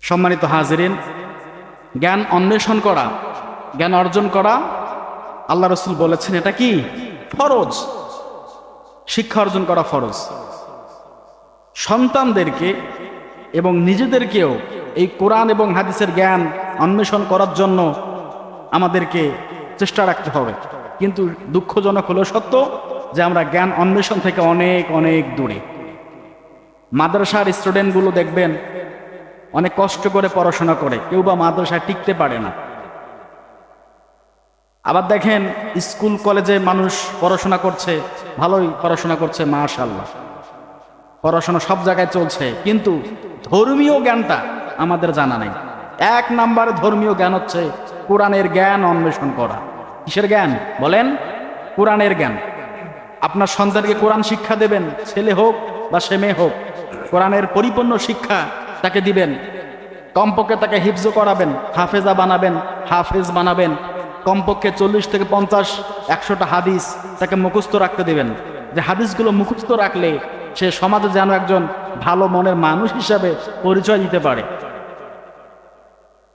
সম্মানিত হাজিরিন, জ্ঞান অন্বেষণ করা, জ্ঞান অর্জন করা আল্লাহ রসুল বলেছেন এটা কি ফরজ। শিক্ষা অর্জন করা ফরজ। সন্তানদেরকে এবং নিজেদেরকেও এই কোরআন এবং হাদিসের জ্ঞান অন্বেষণ করার জন্য আমাদেরকে চেষ্টা রাখতে হবে। কিন্তু দুঃখজনক হলো সত্য যে আমরা জ্ঞান অন্বেষণ থেকে অনেক অনেক দূরে। মাদ্রাসার স্টুডেন্টগুলো দেখবেন অনেক কষ্ট করে পড়াশোনা করে, কেউ বা মাদ্রাসায় টিকতে পারে না। আবার দেখেন স্কুল কলেজে মানুষ পড়াশোনা করছে, ভালোই পড়াশোনা করছে, মাশাআল্লাহ, পড়াশোনা সব জায়গায় চলছে, কিন্তু ধর্মীয় জ্ঞানটা আমাদের জানা নেই। এক নাম্বার ধর্মীয় জ্ঞান হচ্ছে কোরআনের জ্ঞান অন্বেষণ করা। কিসের জ্ঞান বলেন? কোরআনের জ্ঞান। আপনার সন্তানকে কোরআন শিক্ষা দেবেন, ছেলে হোক বা সে মেয়ে হোক, কোরআনের পরিপূর্ণ শিক্ষা তাকে দিবেন। কমপক্ষে তাকে হিফজ করাবেন, হাফেজা বানাবেন, হাফেজ বানাবেন। কমপক্ষে 40 থেকে 50, 100টা হাদিস তাকে মুখস্থ রাখতে দেবেন, যে হাদিসগুলো মুখস্থ রাখলে সে সমাজে যেন একজন ভালো মনের মানুষ হিসাবে পরিচয় দিতে পারে।